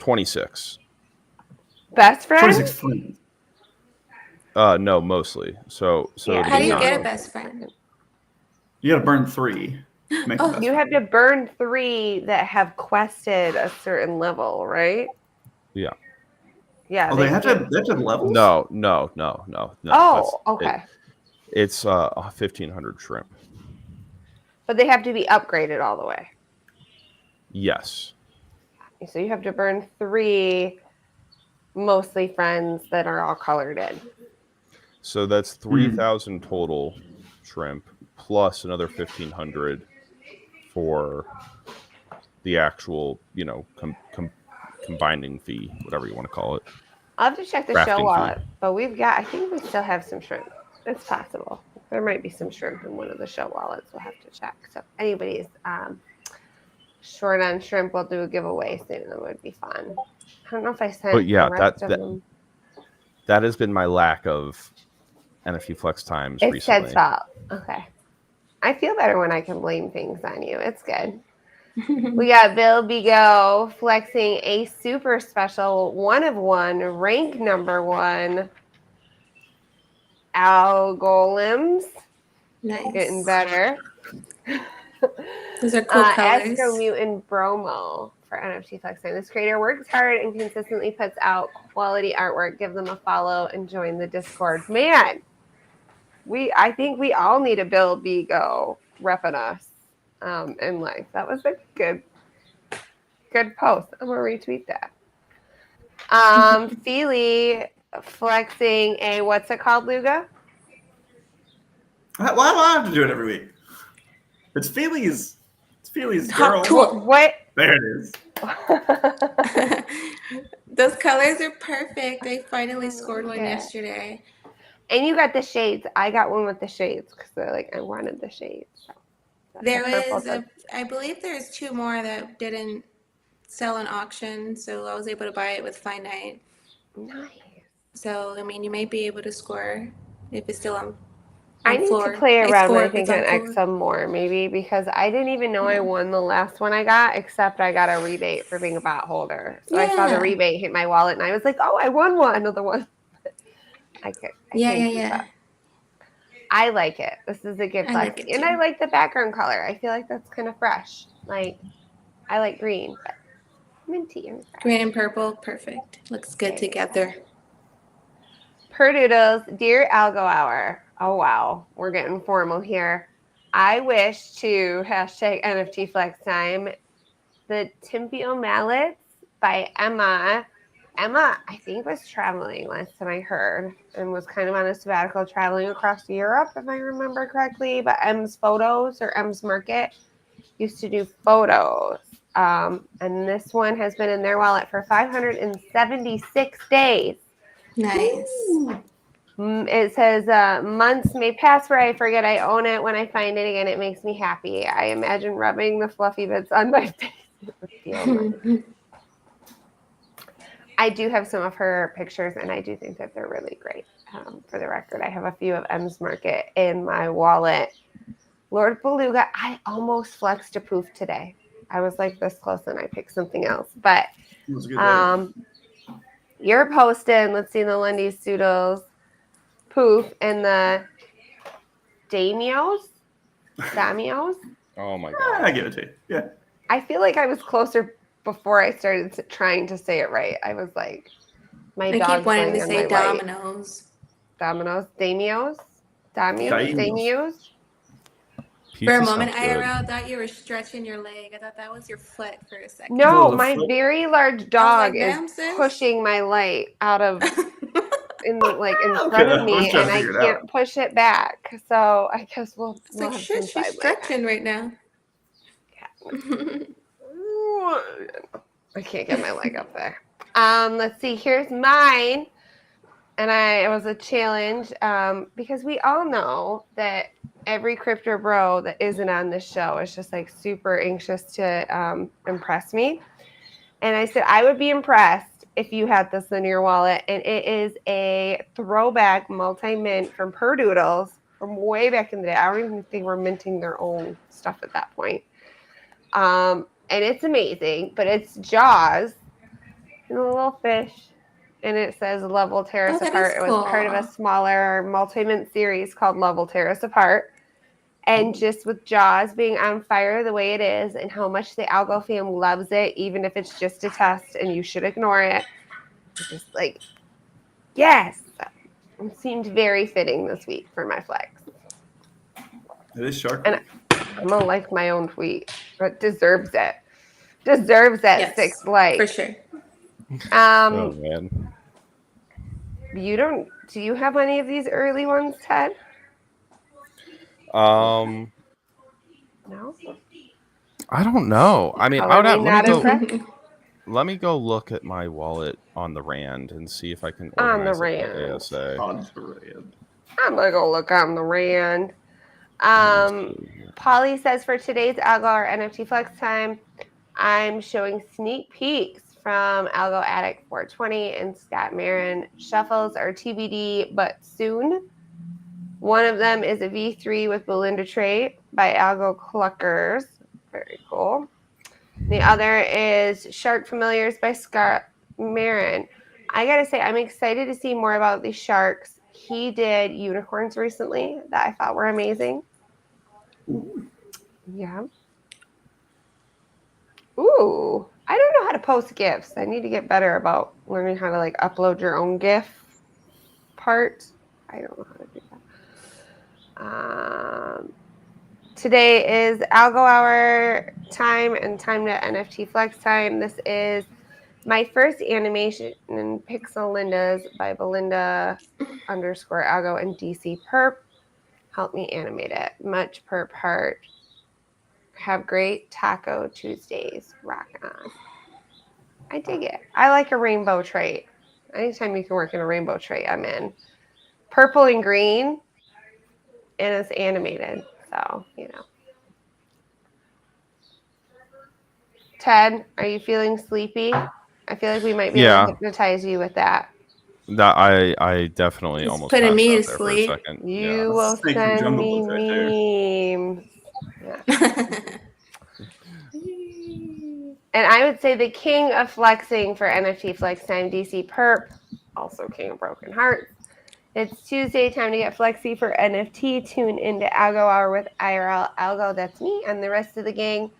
26. Best friend? 26 friends. No, mostly. So Yeah. it'd How be do you get a nine. best friend? You got to burn 3. To make a Oh, best You friend. have to burn 3 that have quested a certain level, right? Yeah. Yeah. Oh, they have to have levels. No. Oh, okay. It's 1,500 shrimp. But they have to be upgraded all the way. Yes. So you have to burn 3 mostly friends that are all colored in. So that's 3,000 total shrimp plus another 1,500 for the actual, combining fee, whatever you want to call it. I'll have to check the Crafting show fee. wallet, but I think we still have some shrimp. It's possible. There might be some shrimp in one of the show wallets. We'll have to check. So if anybody's short on shrimp, we'll do a giveaway soon. That would be fun. I don't know if I sent But yeah, the rest of them. that has been my lack of NFT Flex times It's recently. Ted's fault. Okay. I feel better when I can blame things on you. It's good. We got Bill Bigo flexing a super special 1 of 1, rank number 1 Algo. nice. Getting better. Those are cool colors. Astro Mutant Bromo for NFT Flex Time. This creator works hard and consistently puts out quality artwork. Give them a follow and join the Discord. Man, I think we all need a Bill Bigo repping us in life. That was a good post. I'm gonna retweet that. Feely flexing a, what's it called, Luga? Why do I have to do it every week? It's Feely's Hot girl. tool. What? There it is. Those colors are perfect. I finally scored one Yeah. yesterday. And you got the shades. I got one with the shades because they're like, I wanted the shades. So There was, I believe there's 2 more that didn't sell in auction, so I was able to buy it with Finite. Nice. So, I mean, you may be able to score if it's still on I need floor. to play It's around, floor I if think, it's on on floor. XM more, maybe, because I didn't even know I won the last one I got, except I got a rebate for being a bot holder. So I saw the Yeah. rebate hit my wallet, and I was like, oh, I won one of the ones. I can't keep up. I like it. This is a good I flex. like it And too. I like the background color. I feel like that's kind of fresh. Like, I like green, but minty and fresh. Green and purple, perfect. Looks good together. Perdoodles, dear Algo Hour. Oh, wow. We're getting formal here. I wish to hashtag NFT Flex Time the Timpio Mallets by Emma. Emma, I think, was traveling last time I heard and was kind of on a sabbatical traveling across Europe, if I remember correctly. But M's Photos or M's Market used to do photos. And this one has been in their wallet for 576 days. Nice. It says, months may pass where I forget I own it. When I find it again, it makes me happy. I imagine rubbing the fluffy bits on my face. It would feel nice. I do have some of her pictures, and I do think that they're really great. For the record, I have a few of M's Market in my wallet. Lord Beluga, I almost flexed a poof today. I was like this close, and I picked something else. But It was a good day. you're posting. Let's see the Lundy Pseudos poof and the Damios. Oh my I god. give it to you. Yeah. I feel like I was closer before I started trying to say it right. I was like, my I keep dog's wanting laying to on say my light. Domino's. Damios? Daimios. For a Pizza moment, sounds good. I thought you were stretching your leg. I thought that was your foot for a second. No, The my foot. very large I was dog like, is damn, sis. pushing my light out of in Okay, front of I was me, trying and to I figure it can't out. push it back. So I guess we'll It's like, have shit, some she's side light. stretching right now. I can't get my leg up there. Let's see. Here's mine, and it was a challenge because we all know that every crypto bro that isn't on this show is just like super anxious to impress me. And I said I would be impressed if you had this in your wallet, and it is a throwback multi-mint from Perdoodles from way back in the day. I don't even think they were minting their own stuff at that point. And it's amazing, but it's Jaws and a little fish, and it says Love Will Tear Us Oh, that Apart. is It was part of a cool. smaller multi-mint series called Love Will Tear Us Apart. And just with Jaws being on fire the way it is, and how much the Algo fam loves it, even if it's just a test and you should ignore it, it's just like, yes, it seemed very fitting this week for my flex. It is Shark And Week. I'm gonna like my own tweet. It deserves it. Deserves that Yes, 6 like. for sure. Oh man. Do you have any of these early ones, Ted? Um, No. I don't know. I mean, I Color would me have, not impressed. let me go look at my wallet on the Rand and see if I can On the organize it by Rand. ASA. On the Rand. I'm gonna go look on the Rand. Let me see here. Polly says for today's Algo or NFT Flex time, I'm showing sneak peeks from Algo Addict 420 and Scott Marin. Shuffles are TBD, but soon. One of them is a V3 with Belinda Trait by Algo Cluckers. Very cool. The other is Shark Familiars by Scott Marin. I gotta say, I'm excited to see more about these sharks. He did unicorns recently that I thought were amazing. Ooh. Yeah. Ooh, I don't know how to post GIFs. I need to get better about learning how to like upload your own GIF part. I don't know how to do that. Today is Algo Hour time and time to NFT Flex time. This is my first animation in Pixel Lindas by Belinda _Algo and DC Perp. Help me animate it. Much perp heart. Have great Taco Tuesdays. Rock on. I dig it. I like a rainbow trait. Anytime you can work in a rainbow trait, I'm in. Purple and green, and it's animated. So, you know. Ted, are you feeling sleepy? I feel like we might be able Yeah. to hypnotize you with that. That I definitely It's almost putting passed me out to there for a sleep. second. You will Snake from send Jungle me Book right there. memes. Yeah. And I would say the king of flexing for NFT Flex Time, DC Perp, also king of broken hearts. It's Tuesday, time to get flexy for NFT. Tune into Algo Hour with IRL Algo. That's me and the rest of the gang.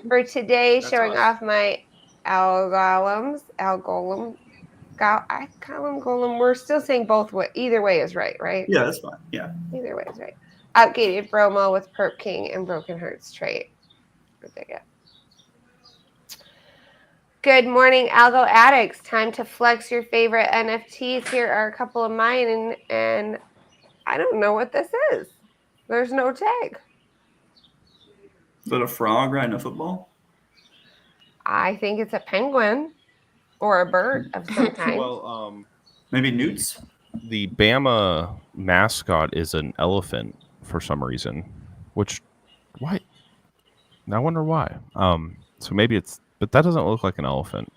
For today, That's showing us. off my Algolem. Golem. We're still saying both. Either way is right, right? Yeah, that's fine. Yeah. Either way is right. Outgated Bromo with Perp King and Broken Hearts trait. I dig it. Good morning, Algo addicts. Time to flex your favorite NFTs. Here are a couple of mine, and I don't know what this is. There's no tag. Is that a frog riding a football? I think it's a penguin or a bird of some kind. Well, Maybe newts? the Bama mascot is an elephant for some reason, which why? I wonder why. So maybe it's, but that doesn't look like an elephant.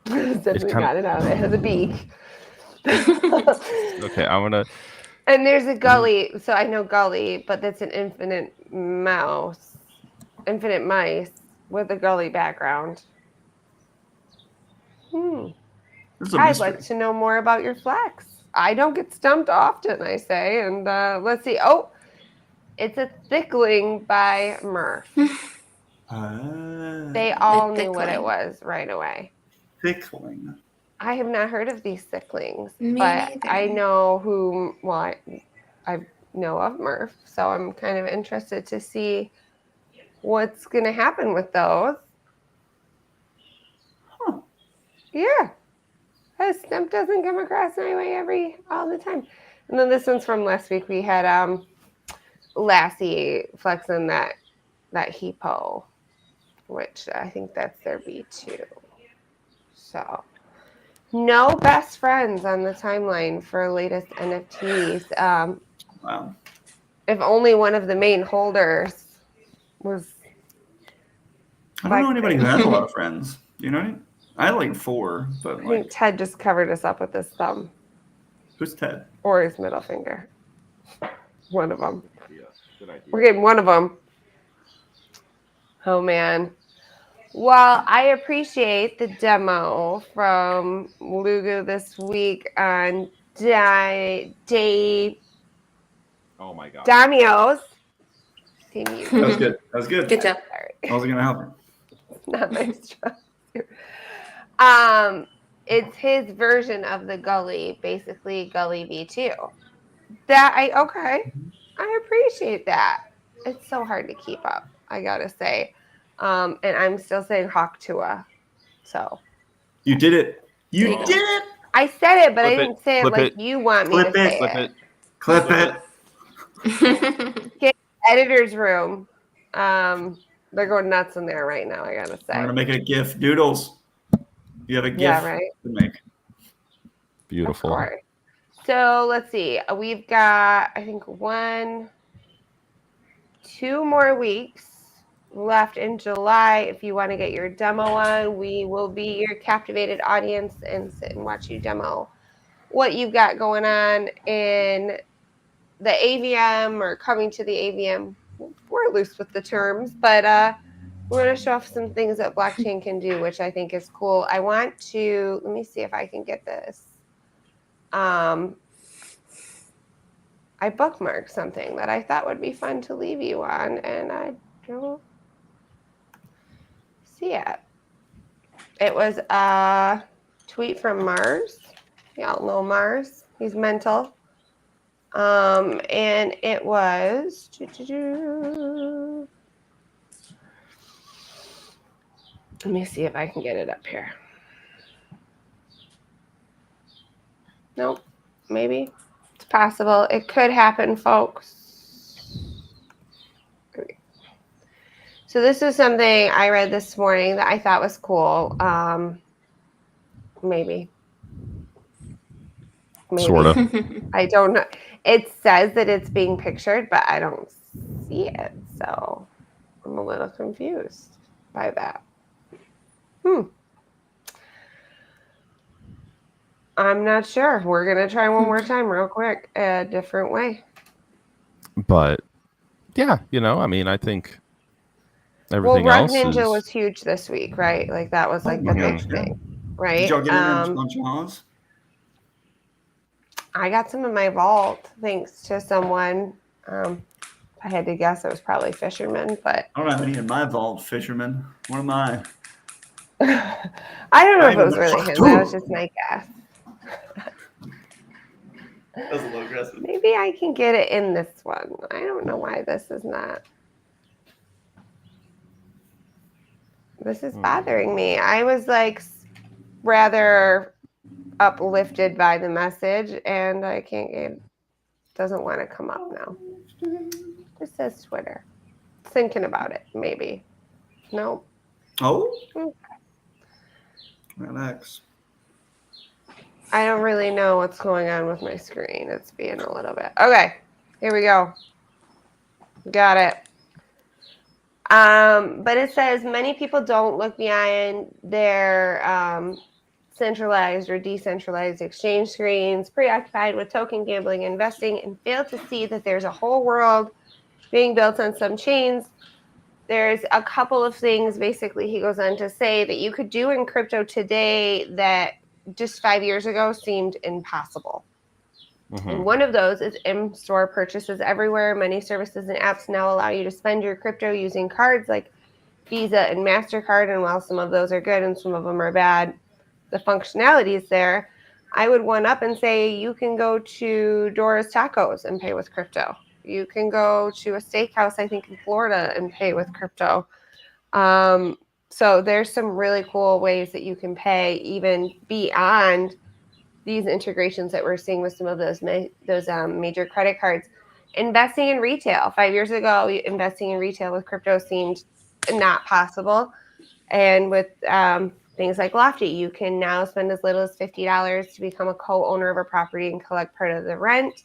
Definitely kinda- got it out of it. It has a beak. Okay, I'm gonna. And there's a gully. So I know gully, but that's an infinite mice with a gully background. This is a I'd mystery. like to know more about your flex. I don't get stumped often, I say. And let's see. Oh, It's a thickling by Murph. They all knew what it was right away. Thickling. I have not heard of these thicklings, Me but neither. I know who. Well, I know of Murph, so I'm kind of interested to see what's going to happen with those. Huh. Yeah, a stump doesn't come across my way all the time. And then this one's from last week. We had Lassie flexing that Hippo, which I think that's their B2. So no best friends on the timeline for latest NFTs. Wow. If only one of the main holders was. I don't know anybody who has a lot of friends. You know what I mean? I had like 4, but I think like, Ted just covered us up with his thumb who's Ted? or his middle finger. One of them. Good idea. We're getting one of them. Oh, man. Well, I appreciate the demo from Lugo this week on Oh my god. Damios. That was good. That was good. Good job. Sorry. I wasn't gonna help her. Not my strong suit. It's his version of the Gully, basically Gully V2. I appreciate that. It's so hard to keep up, I gotta say. And I'm still saying Hawk Tua. So You did it. There You you go. did it. I said it, but I Flip it, didn't say it flip like it, you want me flip to it, say Flip it. it. Clip Flip it. Editor's room. They're going nuts in there right now, I gotta We're say. gonna make a GIF. Doodles. You have a GIF Yeah, right. to make. Beautiful. Of course. So let's see. We've got, I think, 2 more weeks left in July. If you want to get your demo on, we will be your captivated audience and sit and watch you demo what you've got going on in the AVM or coming to the AVM. We're loose with the terms, but we're going to show off some things that blockchain can do, which I think is cool. I want to, let me see if I can get this. I bookmarked something that I thought would be fun to leave you on, and I don't see it. It was a tweet from Mars. Y'all know Mars. He's mental. And it was. Let me see if I can get it up here. Nope. Maybe. It's possible. It could happen, folks. So this is something I read this morning that I thought was cool. Maybe. Sort of. I don't know. It says that it's being pictured, but I don't see it. So I'm a little confused by that. I'm not sure. We're going to try one more time real quick, a different way. But yeah, I mean, I think everything Rug else Ninja is... was huge this week, right? Like that was like the big thing, right? Did y'all get in there on Jaws? I got some in my vault thanks to someone. I had to guess it was probably Fisherman, but I don't have any in my vault, Fisherman. What am I? I don't know if it was really him. That was just my guess. That was a little aggressive. Maybe I can get it in this one. I don't know why this is not. This is bothering me. I was like rather uplifted by the message, and I can't get. Doesn't want to come up now. It says Twitter. Thinking about it, maybe. Nope. Oh. Okay. Relax. I don't really know what's going on with my screen. It's being a little bit. Okay, here we go. Got it. But it says many people don't look behind their centralized or decentralized exchange screens, preoccupied with token gambling and investing, and fail to see that there's a whole world being built on some chains. There's a couple of things, basically, he goes on to say that you could do in crypto today that just 5 years ago seemed impossible. And one of those is in-store purchases everywhere. Many services and apps now allow you to spend your crypto using cards like Visa and MasterCard. And while some of those are good and some of them are bad, the functionality is there. I would one up and say you can go to Dora's Tacos and pay with crypto. You can go to a steakhouse, I think, in Florida and pay with crypto. So there's some really cool ways that you can pay even beyond these integrations that we're seeing with some of those major credit cards. Investing in retail. 5 years ago, investing in retail with crypto seemed not possible. And with things like Lofty, you can now spend as little as $50 to become a co-owner of a property and collect part of the rent.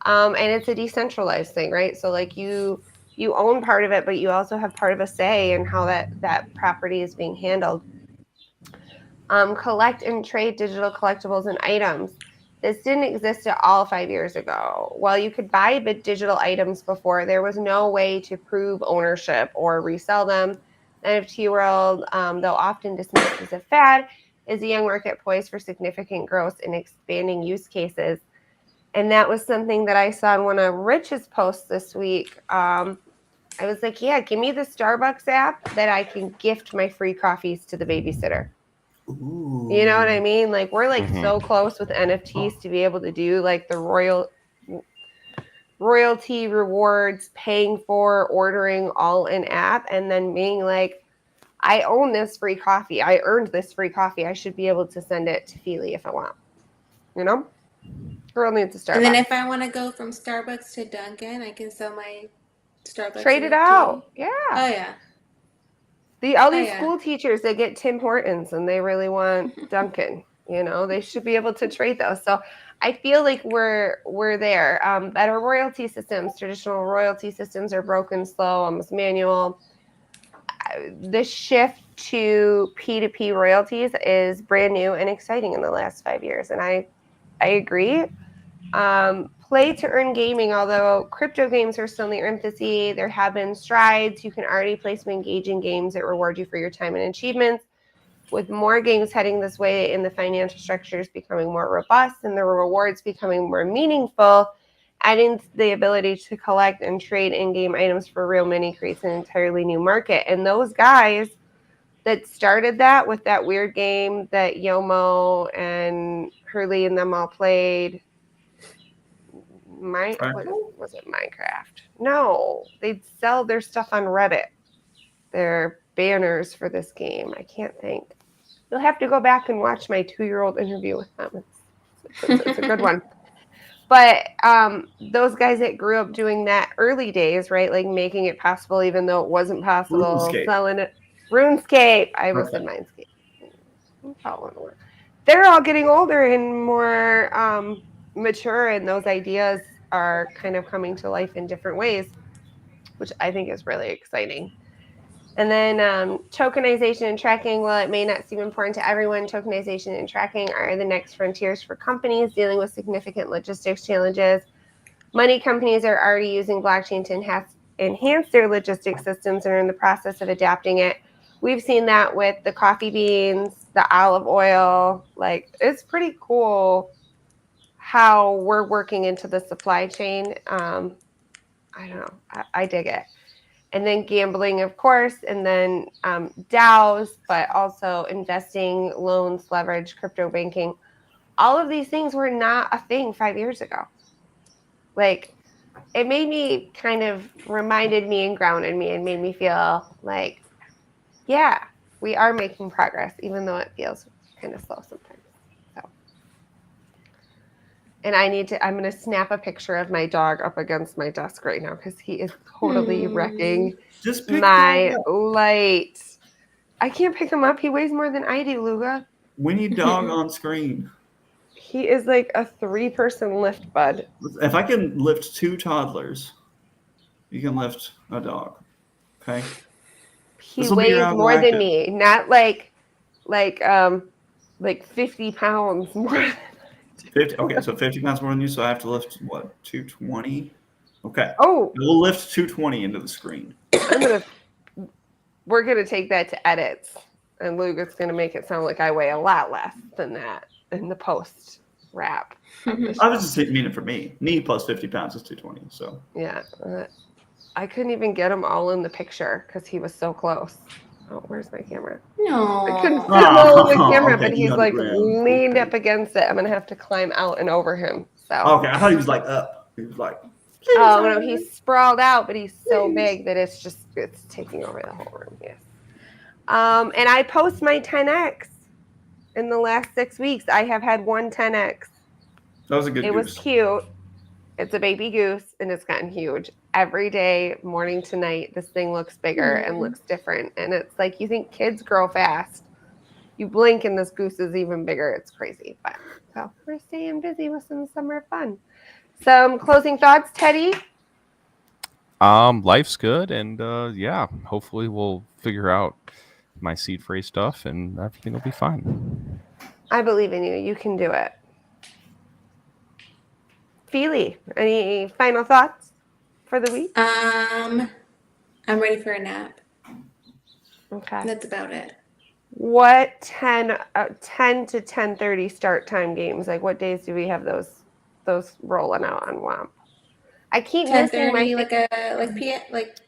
And it's a decentralized thing, right? So like you own part of it, but you also have part of a say in how that property is being handled. Collect and trade digital collectibles and items. This didn't exist at all 5 years ago. While you could buy digital items before, there was no way to prove ownership or resell them. NFT world, though often dismissed as a fad, is a young market poised for significant growth and expanding use cases. And that was something that I saw in one of Rich's posts this week. I was like, yeah, give me the Starbucks app that I can gift my free coffees to the babysitter. Ooh. You know what I mean? Like we're like so close with NFTs to be able to do like the royalty rewards, paying for, ordering all in app, and then being like, I own this free coffee. I earned this free coffee. I should be able to send it to Feely if I want. You know? Girl needs a Starbucks. And then if I want to go from Starbucks to Dunkin', I can sell my Starbucks. Trade it out. Yeah. Oh, yeah. All these school teachers that get Tim Hortons and they really want Dunkin', you know, they should be able to trade those. So I feel like we're there. Better royalty systems. Traditional royalty systems are broken, slow, almost manual. The shift to P2P royalties is brand new and exciting in the last 5 years. And I agree. Play to earn gaming, although crypto games are still in their infancy, there have been strides. You can already play some engaging games that reward you for your time and achievements. With more games heading this way and the financial structures becoming more robust and the rewards becoming more meaningful, adding the ability to collect and trade in-game items for real money creates an entirely new market. And those guys that started that with that weird game that Yomo and Hurley and them all played, was it Minecraft? No, they'd sell their stuff on Reddit. Their banners for this game. I can't think. You'll have to go back and watch my 2-year-old interview with them. It's a good one. But those guys that grew up doing that early days, right? Like making it possible even though it wasn't possible. RuneScape. Selling it. RuneScape. I almost said Mindscape. They're all getting older and more mature, and those ideas are kind of coming to life in different ways, which I think is really exciting. And then tokenization and tracking, while it may not seem important to everyone, tokenization and tracking are the next frontiers for companies dealing with significant logistics challenges. Money companies are already using blockchain to enhance their logistics systems and are in the process of adapting it. We've seen that with the coffee beans, the olive oil. Like, it's pretty cool how we're working into the supply chain. I don't know. I dig it. And then gambling, of course, and then DAOs, but also investing, loans, leverage, crypto banking. All of these things were not a thing 5 years ago. Like, it made me reminded me and grounded me and made me feel like, yeah, we are making progress, even though it feels kind of slow sometimes. And I'm going to snap a picture of my dog up against my desk right now because he is totally wrecking my light. I can't pick him up. He weighs more than I do, Luga. We need dog on screen. He is like a 3-person lift, bud. If I can lift 2 toddlers, you can lift a dog. Okay? He weighs more than me. Not like 50 pounds more. 50, okay, so 50 pounds more than you, so I have to lift, what, 220? Okay. Oh. We'll lift 220 into the screen. We're going to take that to edits, and Luga's going to make it sound like I weigh a lot less than that in the post. wrap. I was just meaning for me. Me plus 50 pounds is 220. So Yeah. I couldn't even get him all in the picture because he was so close. Oh, where's my camera? I couldn't fit No. him all in the camera, Okay, but he's he's on the like ground. leaned up against it. I'm gonna have to climb out and over him. So. okay, I thought he was like up. He was like, please, Oh no, Ivan, he's sprawled out, but he's so please. big that it's taking over the whole room. Yes. And I post my 10x in the last 6 weeks. I have had one 10x. That was a good It was goose. cute. It's a baby goose, and it's gotten huge. Every day, morning to night, this thing looks bigger and looks different. And it's like you think kids grow fast. You blink, and this goose is even bigger. It's crazy. But so we're staying busy with some summer fun. Some closing thoughts, Teddy? Life's good, and yeah, hopefully we'll figure out my seed phrase stuff, and everything will be fine. I believe in you. You can do it. Feely, any final thoughts for the week? I'm ready for a nap. Okay. That's about it. What 10 to 10:30 start time games? Like what days do we have those rolling out on WAMP? I keep missing my 10:30, I late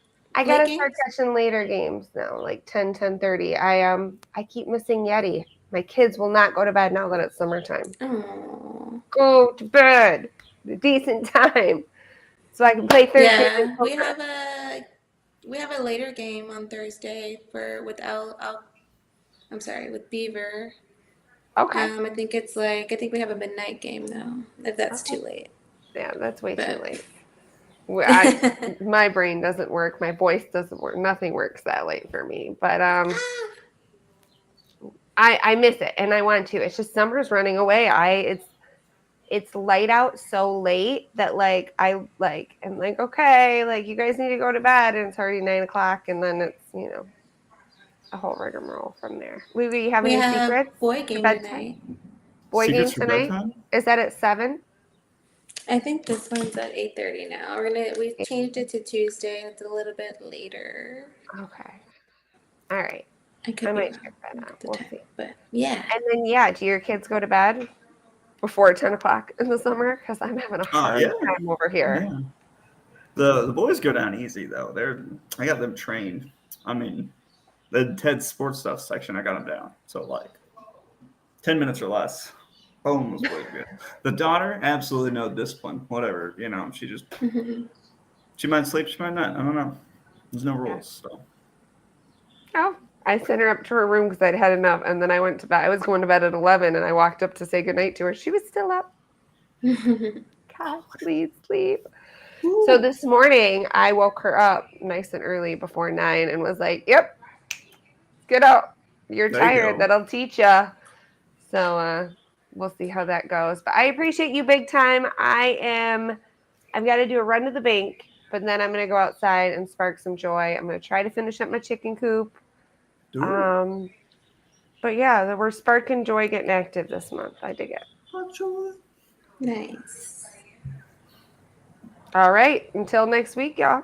gotta games? start catching later games now, like 10:30. I keep missing Yeti. My kids will not go to bed now that it's summertime. Oh. Go to bed. A decent time. So I can play Thursday Yeah, night we poker. have a later game on Thursday with Beaver. Okay. I think we have a midnight game though, if that's too late. Yeah, that's way too But late. My brain doesn't work. My voice doesn't work. Nothing works that late for me. But I miss it and I want to. It's just summer's running away. It's light out so late that I'm like, okay, like you guys need to go to bed, and it's already 9 o'clock, and then it's a whole rigmarole from there. We have we any have secrets? boy for game bedtime? tonight. Boy Secrets game for tonight? bedtime? Is that at 7? I think this one's at 8:30 now. We changed it to Tuesday. It's a little bit later. Okay. All right. I could I be might wrong check that with out. the We'll time, see. but yeah. And then do your kids go to bed before 10 o'clock in the summer? Because I'm having a hard Yeah. time over here. Yeah. The boys go down easy though. I got them trained. I mean, the TED sports stuff section, I got them down. So like 10 minutes or less. Boom was way good. The daughter, absolutely no discipline. Whatever, she just she might sleep, she might not. I don't know. There's no rules. So Oh, I sent her up to her room because I'd had enough, and then I went to bed. I was going to bed at 11, and I walked up to say goodnight to her. She was still up. God, please sleep. So this morning, I woke her up nice and early before 9 and was like, yep, get up. You're There you tired. go. That'll teach you. So we'll see how that goes. But I appreciate you big time. I've got to do a run to the bank, but then I'm going to go outside and spark some joy. I'm going to try to finish up my chicken coop. Do it. But yeah, we're sparking joy getting active this month. I dig it. Nice. All right. Until next week, y'all.